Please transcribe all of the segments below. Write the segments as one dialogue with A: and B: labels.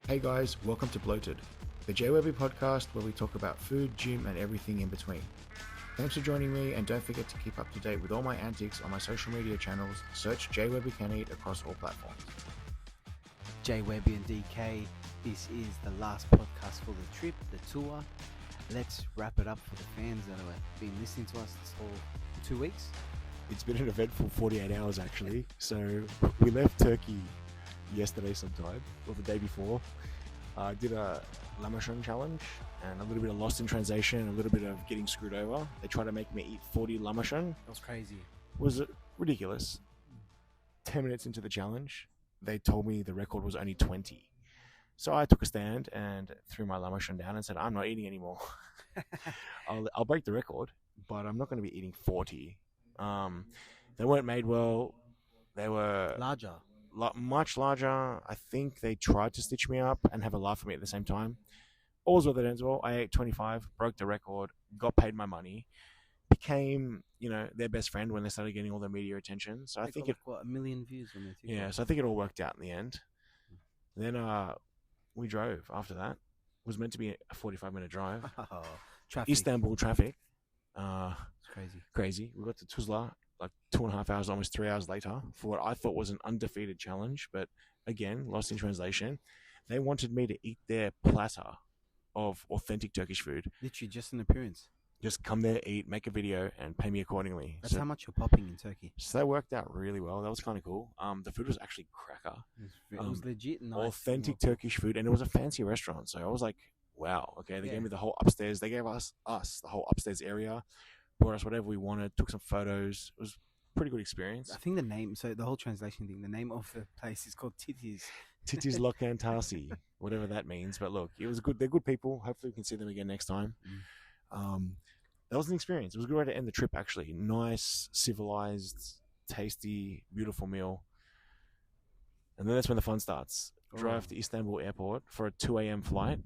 A: Hey guys, welcome to Bloated, the Jwebby podcast where we talk about food, gym, and everything in between. Thanks for joining me, and don't forget to keep up to date with all my antics on my social media channels. Search Jwebby Can Eat across all platforms.
B: Jwebby and DK, this is the last podcast for the trip, the tour. Let's wrap it up for the fans that have been listening to us this whole 2 weeks.
C: It's been an eventful 48 hours actually. So we left Turkey yesterday sometime, or the day before. I did a Lamashon challenge and a little bit of lost in translation, a little bit of getting screwed over. They tried to make me eat 40 Lamashon.
B: That was crazy.
C: Was ridiculous. 10 minutes into the challenge, they told me the record was only 20. So I took a stand and threw my Lamashon down and said, I'm not eating anymore. I'll break the record, but I'm not going to be eating 40. They weren't made well. They were
B: Larger.
C: much larger. I think they tried to stitch me up and have a laugh at me at the same time. All's well that ends well. I ate 25, broke the record, got paid my money, became their best friend when they started getting all the media attention. So I think
B: got, 1 million views on their TikTok.
C: yeah. So I think it all worked out in the end. Then we drove after that. It was meant to be a 45-minute drive.
B: Traffic.
C: Istanbul traffic.
B: It's crazy.
C: Crazy. We got to Tuzla like 2.5 hours, almost 3 hours later for what I thought was an undefeated challenge. But again, lost in translation. They wanted me to eat their platter of authentic Turkish food.
B: Literally just an appearance.
C: Just come there, eat, make a video, and pay me accordingly.
B: That's how much you're popping in Turkey.
C: So that worked out really well. That was kind of cool. The food was actually cracker.
B: It was legit nice.
C: Authentic Turkish food, and it was a fancy restaurant. So I was like, wow, okay. They gave me the whole upstairs. They gave us the whole upstairs area, brought us whatever we wanted, took some photos. It was a pretty good experience.
B: I think the name, so the whole translation thing, the name of the place is called Titties.
C: Titties Lokantasi, whatever that means. But look, it was good. They're good people. Hopefully we can see them again next time. That was an experience. It was a good way to end the trip, actually. Nice, civilized, tasty, beautiful meal. And then that's when the fun starts. Drive to Istanbul airport for a 2 a.m. flight.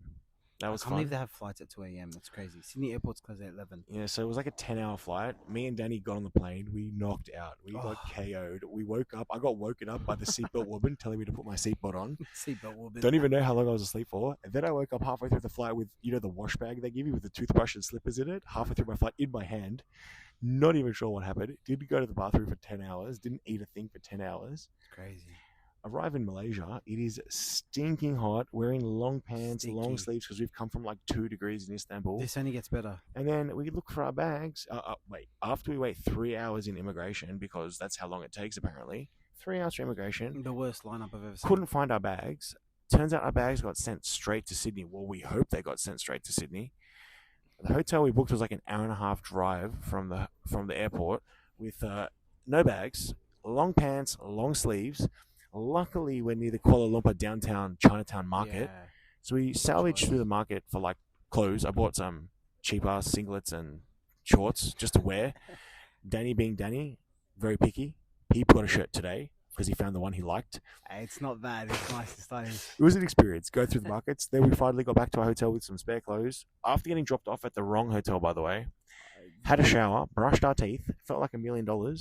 C: That was
B: I can't
C: fun.
B: believe they have flights at 2 a.m. That's crazy. Sydney airport's closed at 11.
C: Yeah, so it was like a 10-hour flight. Me and Danny got on the plane. We knocked out. We got KO'd. We woke up. I got woken up by the seatbelt woman telling me to put my seatbelt on.
B: Seatbelt woman.
C: Don't even know how long I was asleep for. And then I woke up halfway through the flight with, the wash bag they give you with the toothbrush and slippers in it, halfway through my flight in my hand. Not even sure what happened. Didn't go to the bathroom for 10 hours. Didn't eat a thing for 10 hours.
B: It's crazy.
C: Arrive in Malaysia. It is stinking hot. Wearing long pants, long sleeves because we've come from like 2 degrees in Istanbul.
B: This only gets better.
C: And then we look for our bags. After we wait 3 hours in immigration, because that's how long it takes apparently. 3 hours for immigration.
B: The worst lineup I've ever seen.
C: Couldn't find our bags. Turns out our bags got sent straight to Sydney. Well, we hope they got sent straight to Sydney. The hotel we booked was like an hour-and-a-half drive from the airport with no bags, long pants, long sleeves. Luckily, we're near the Kuala Lumpur downtown Chinatown market.
B: Yeah.
C: So we salvaged through the market for like clothes. I bought some cheap-ass singlets and shorts just to wear. Danny being Danny, very picky. He put a shirt today because he found the one he liked.
B: It's not bad. It's nice and stylish.
C: It was an experience. Go through the markets. Then we finally got back to our hotel with some spare clothes. After getting dropped off at the wrong hotel, by the way. Had a shower, brushed our teeth, felt like $1 million.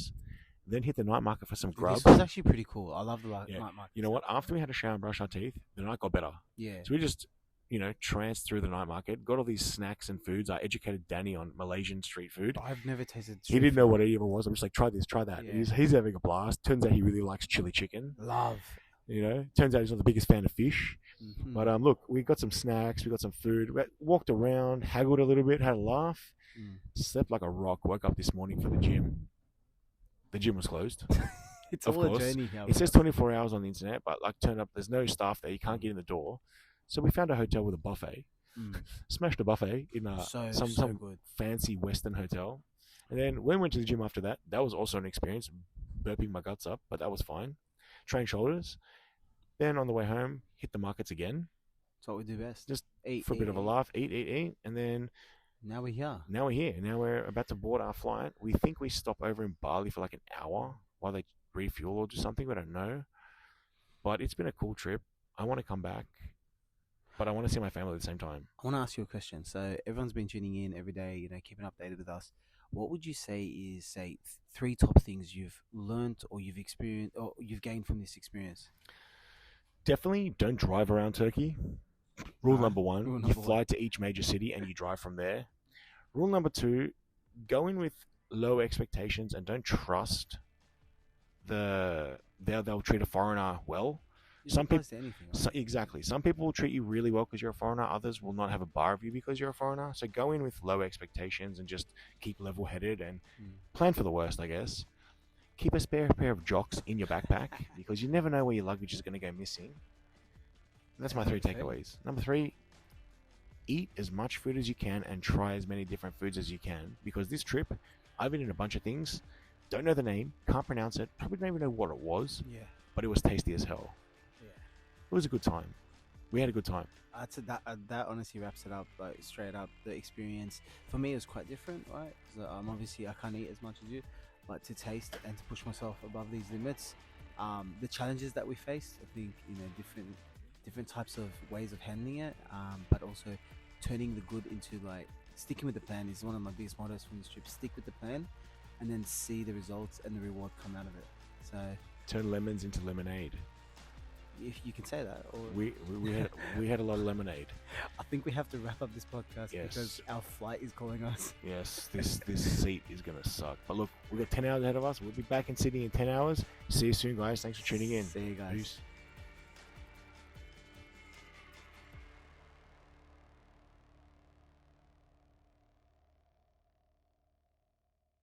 C: Then hit the night market for some grub.
B: This was actually pretty cool. I love the night market.
C: You know what? After we had a shower and brushed our teeth, the night got better.
B: Yeah.
C: So we just, tranced through the night market, got all these snacks and foods. I educated Danny on Malaysian street food.
B: I've never tasted
C: He didn't know what any of it was. I'm just like, try this, try that.
B: Yeah.
C: He's having a blast. Turns out he really likes chili chicken.
B: Love.
C: Turns out he's not the biggest fan of fish.
B: Mm-hmm.
C: But look, we got some snacks, we got some food, we walked around, haggled a little bit, had a laugh, slept like a rock, woke up this morning for the gym. The gym was closed.
B: It's
C: of
B: all
C: course.
B: a journey here.
C: It says 24 hours on the internet, but turned up, there's no staff there, you can't get in the door. So we found a hotel with a buffet. Smashed a buffet in some
B: good.
C: fancy Western hotel. And then when we went to the gym after that, that was also an experience, burping my guts up, but that was fine. Trained shoulders. Then on the way home, hit the markets again.
B: That's what we do best.
C: Just
B: eat,
C: for a bit of a laugh, eat. And then
B: now we're here.
C: Now we're about to board our flight. We think we stop over in Bali for like an hour while they refuel or do something. We don't know. But it's been a cool trip. I want to come back, but I want to see my family at the same time.
B: I want to ask you a question. So everyone's been tuning in every day, keeping updated with us. What would you say is, 3 top things you've learned or you've experienced or you've gained from this experience?
C: Definitely don't drive around Turkey. Rule
B: Alright,
C: number one,
B: rule
C: you
B: number
C: fly
B: one.
C: to each major city and you drive from there. Rule number two, go in with low expectations and don't trust they'll treat a foreigner well.
B: It
C: Some people
B: applies to anything, right?
C: exactly. Some people will treat you really well because you're a foreigner. Others will not have a bar of you because you're a foreigner. So go in with low expectations and just keep level-headed and
B: Mm.
C: plan for the worst, I guess. Keep a spare pair of jocks in your backpack because you never know where your luggage is going to go missing. That's my three
B: Fair.
C: takeaways. Number three, eat as much food as you can and try as many different foods as you can because this trip, I've eaten a bunch of things, don't know the name, can't pronounce it, probably don't even know what it was,
B: Yeah.
C: but it was tasty as hell.
B: Yeah.
C: It was a good time. We had a good time.
B: I'd say that honestly wraps it up. Like straight up, the experience for me was quite different, right? So obviously I can't eat as much as you, but to taste and to push myself above these limits, the challenges that we faced, I think different types of ways of handling it, but also turning the good into like sticking with the plan is one of my biggest mottos from this trip. Stick with the plan, and then see the results and the reward come out of it. So
C: Turn lemons into lemonade.
B: if you can say that, or
C: We had a lot of lemonade.
B: I think we have to wrap up this podcast
C: Yes.
B: because our flight is calling us.
C: Yes, this seat is gonna suck. But look, we've got 10 hours ahead of us. We'll be back in Sydney in 10 hours. See you soon, guys. Thanks for tuning in.
B: See you guys.
C: Peace.